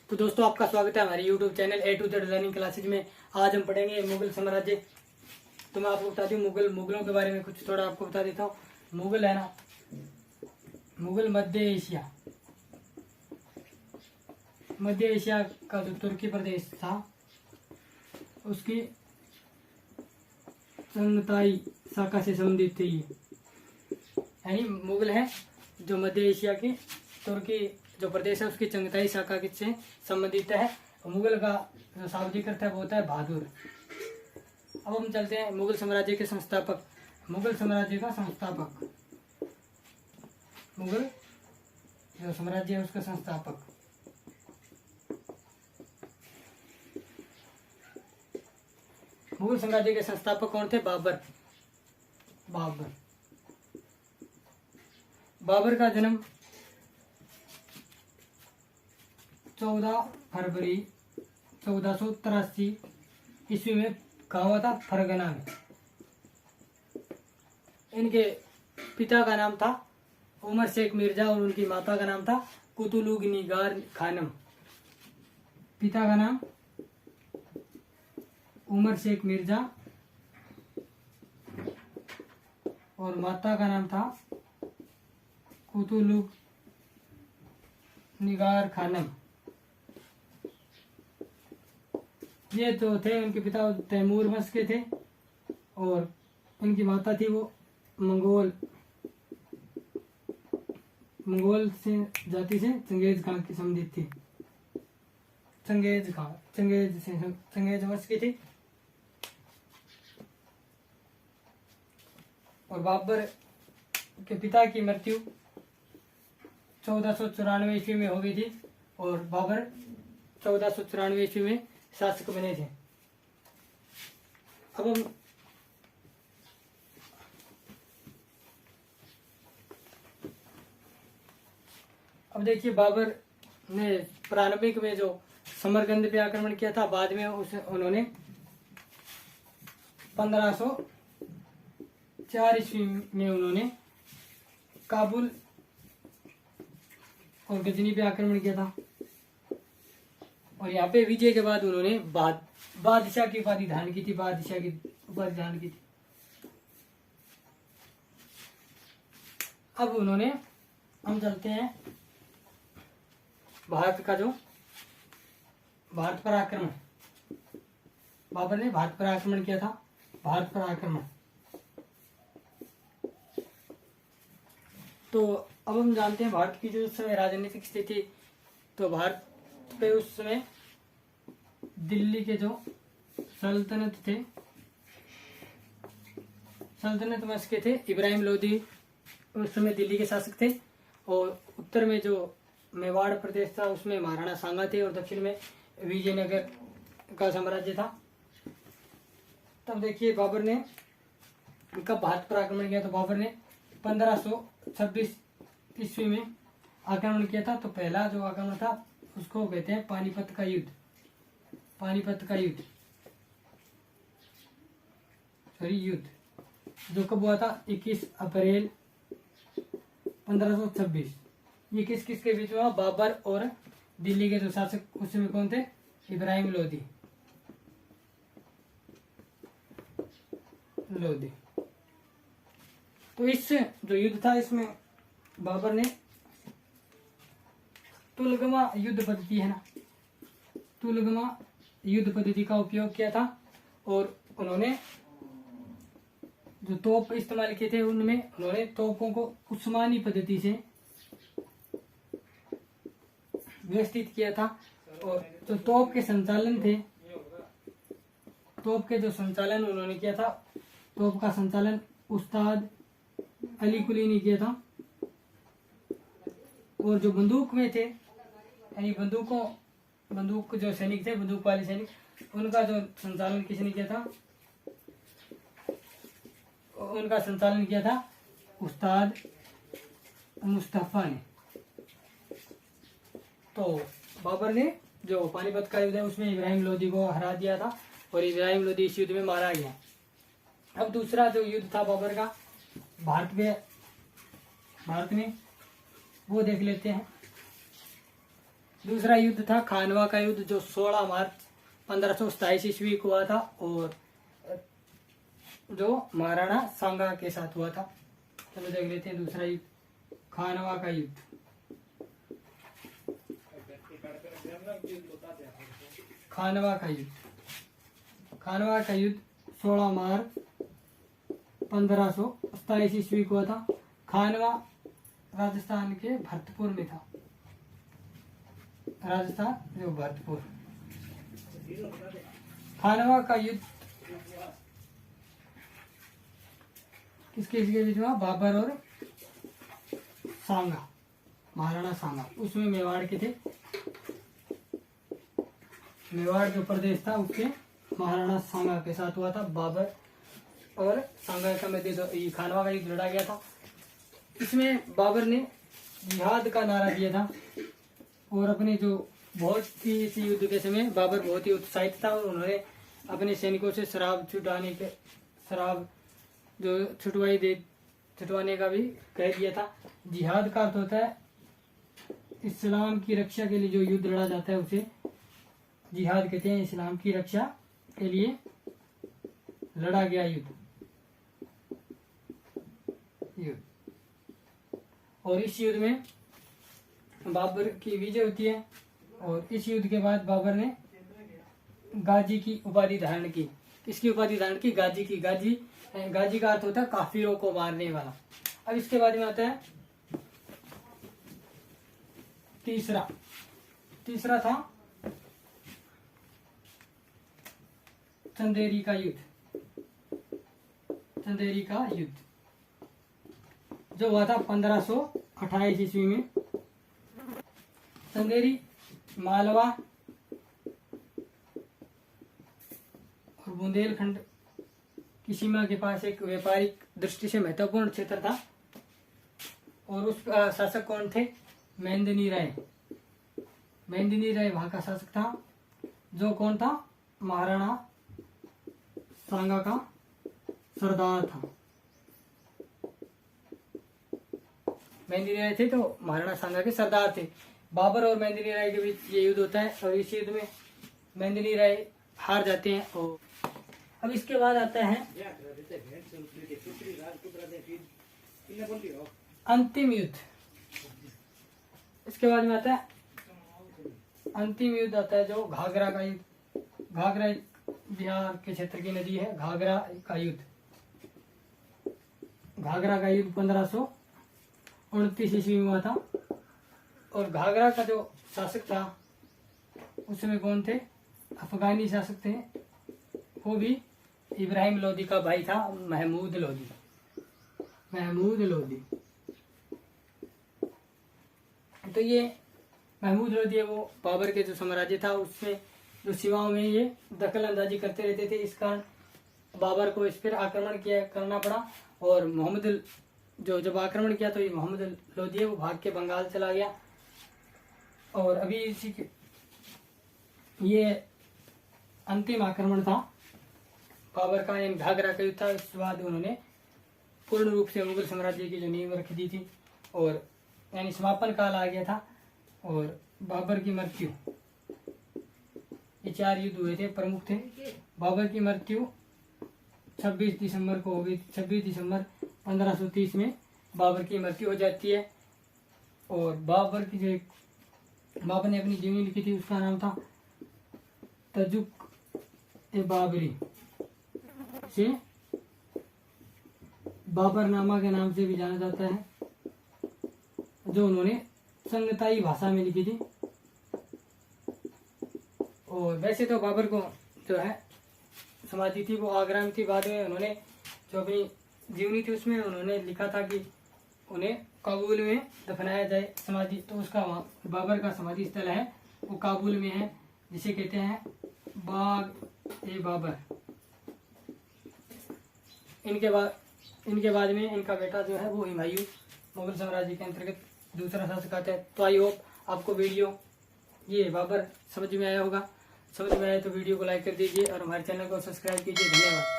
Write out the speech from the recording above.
तो दोस्तों आपका स्वागत है हमारे YouTube channel A to Z learning classes में। आज हम पढ़ेंगे मुगल साम्राज्य। तो मैं आपको बता दूं मुगलों के बारे में कुछ थोड़ा आपको बता देता हूँ। मुगल है ना, मुगल मध्य एशिया का जो तुर्की प्रदेश था उसकी चंगताई शाखा से संबंधित थे ये। यानी मुगल है जो मध्य एशिया की तुर्की जो प्रदेश है उसकी चंगताई शाखा से संबंधित है। मुगल का जो शाब्दिक अर्थ है वो होता है बहादुर। अब हम चलते हैं मुगल साम्राज्य के संस्थापक। मुगल साम्राज्य का संस्थापक, मुगल जो साम्राज्य है उसका संस्थापक। मुगल साम्राज्य के संस्थापक कौन थे? बाबर का जन्म 14 फरवरी 1483 ईस्वी में कहा हुआ था, फरगना में। इनके पिता का नाम था उमर शेख मिर्जा और उनकी माता का नाम था कुतुलुग निगार खानम। पिता का नाम उमर शेख मिर्जा और माता का नाम था कुतुलुग निगार खानम। ये तो थे, उनके पिता तैमूर वंश के थे और उनकी माता थी वो मंगोल से जाति से चंगेज खान की संबंधित थी। चंगेज वंश की थी। और बाबर के पिता की मृत्यु 1494 ईस्वी में हो गई थी और बाबर 1494 ईस्वी में शासक बने थे। अब देखिए, बाबर ने प्रारंभिक में जो समरकंद पे आक्रमण किया था, बाद में उन्होंने 1504 ईस्वी में उन्होंने काबुल और गजनी पे आक्रमण किया था और यहाँ पे विजय के बाद उन्होंने बादशाह की उपाधि धारण की थी। अब हम चलते हैं भारत पर आक्रमण। बाबर ने भारत पर आक्रमण किया था। भारत पर आक्रमण, तो अब हम जानते हैं भारत की जो उस समय राजनीतिक स्थिति। तो भारत पे उस समय दिल्ली के जो सल्तनत वंश के थे, इब्राहिम लोदी उस समय दिल्ली के शासक थे। और उत्तर में जो मेवाड़ प्रदेश था उसमें महाराणा सांगा थे और दक्षिण में विजयनगर का साम्राज्य था। तब देखिए बाबर ने कब भारत पर आक्रमण किया। तो बाबर ने 1526 ईस्वी में आक्रमण किया था। तो पहला जो आक्रमण था उसको कहते हैं पानीपत का युद्ध। युद्ध जो कब हुआ था? 21 अप्रैल 1526। ये किसके बीच में हुआ? बाबर और दिल्ली के जो शासक उस समय कौन थे? इब्राहिम लोदी। तो इस जो युद्ध था इसमें बाबर ने तुलगमा युद्ध पद्धति है ना, तुलगमा युद्ध पद्धति का उपयोग किया था और उन्होंने जो तोप इस्तेमाल किए थे उनमें उन्होंने तोपों को उस्मानी पद्धति से व्यवस्थित किया था। और जो तोप के जो संचालन उन्होंने किया था, तोप का संचालन उस्ताद अली कुली ने किया था। और जो बंदूक में थे, यानी बंदूक जो सैनिक थे, बंदूक वाले सैनिक, उनका जो संचालन किसने किया था? उनका संचालन किया था उस्ताद मुस्तफा ने। तो बाबर ने जो पानीपत का युद्ध है उसमें इब्राहिम लोदी को हरा दिया था और इब्राहिम लोदी इस युद्ध में मारा गया। अब दूसरा जो युद्ध था बाबर का भारत में, वो देख लेते हैं। दूसरा युद्ध था खानवा का युद्ध, जो 16 मार्च 1527 ईस्वी को हुआ था और जो महाराणा सांगा के साथ हुआ था। चलो देख लेते हैं दूसरा युद्ध, खानवा का युद्ध। खानवा का युद्ध, खानवा का युद्ध 16 मार्च 1527 ईस्वी को हुआ था। खानवा राजस्थान के भरतपुर में था, राजस्थान जो भरतपुर। खानवा का युद्ध किसके बीच में? बाबर और सांगा, महाराणा सांगा। उसमें मेवाड़ के थे, मेवाड़ जो प्रदेश था उसके महाराणा सांगा के साथ हुआ था। बाबर और सांगा का मध्य खानवा का युद्ध लड़ा गया था। इसमें बाबर ने जिहाद का नारा दिया था और अपने जो बहुत ही इस युद्ध के समय बाबर बहुत ही उत्साहित था और उन्होंने अपने सैनिकों से शराब जो छुटवाने का भी कह दिया था। जिहाद का अर्थ होता है इस्लाम की रक्षा के लिए जो युद्ध लड़ा जाता है उसे जिहाद कहते हैं। इस्लाम की रक्षा के लिए लड़ा गया युद्ध। और इस युद्ध में बाबर की विजय होती है और इस युद्ध के बाद बाबर ने गाजी की उपाधि धारण की। किसकी उपाधि धारण की? गाजी की। गाजी का अर्थ होता है काफिरों को मारने वाला। अब इसके बाद में आता है तीसरा था चंदेरी का युद्ध। चंदेरी का युद्ध जो हुआ था 1528 ईस्वी में। चंदेरी मालवा और बुंदेलखंड की सीमा के पास एक व्यापारिक दृष्टि से महत्वपूर्ण क्षेत्र था और उस शासक कौन थे? मेंदिनी राय। मेंदिनी राय वहां का शासक था, जो कौन था? महाराणा सांगा का सरदार था। मेंदिनी राय थे तो महाराणा सांगा के सरदार थे। बाबर और मेंदिनी राय के बीच ये युद्ध होता है और इस युद्ध में मेंदिनी राय हार जाते हैं। और अब इसके बाद आता है अंतिम युद्ध। इसके बाद में आता है अंतिम युद्ध आता है जो घाघरा का युद्ध। घाघरा बिहार के क्षेत्र की नदी है। घाघरा का युद्ध 1529 ईस्वी में हुआ था और घाघरा का जो शासक था उसमें कौन थे? अफगानी शासक थे, वो भी इब्राहिम लोदी का भाई था, महमूद लोदी। तो ये महमूद लोदी है वो बाबर के जो साम्राज्य था उसमें जो सीमाओं में ये दखल अंदाजी करते रहते थे। इस कारण बाबर को इस पर आक्रमण करना पड़ा और मोहम्मद जब आक्रमण किया तो ये मोहम्मद लोदी है वो भाग के बंगाल चला गया। और अभी इसी ये अंतिम आक्रमण था बाबर का, यानी घाघरा का युद्ध था। इसके बाद उन्होंने पूर्ण रूप से मुगल साम्राज्य की जो नींव रख दी थी और यानी समापन काल आ गया था। और बाबर की मृत्यु, ये 4 युद्ध हुए थे, प्रमुख थे। बाबर की मृत्यु 26 दिसंबर को हो गई। 26 दिसंबर 1530 में बाबर की मृत्यु हो जाती है। और बाबर ने अपनी जीवनी लिखी थी, उसका नाम था तजुक-ए-बाबरी, से बाबरनामा के नाम से भी जाना जाता है, जो उन्होंने संगताई भाषा में लिखी थी। और वैसे तो बाबर को जो है समाधि थी वो आगरा में थी। बाद में उन्होंने जो अपनी जीवनी थी उसमें उन्होंने लिखा था कि उन्हें काबुल में दफनाया जाए समाधि। तो उसका बाबर का समाधि स्थल है वो काबुल में है, जिसे कहते हैं बाग-ए-बाबर। इनके बाद में इनका बेटा जो है वो हुमायूं मुगल साम्राज्य के अंतर्गत दूसरा शासक आता है। तो आई होप आपको वीडियो ये बाबर समझ में आया होगा। समझ में आया तो वीडियो को लाइक कर दीजिए और हमारे चैनल को सब्सक्राइब कीजिए। धन्यवाद।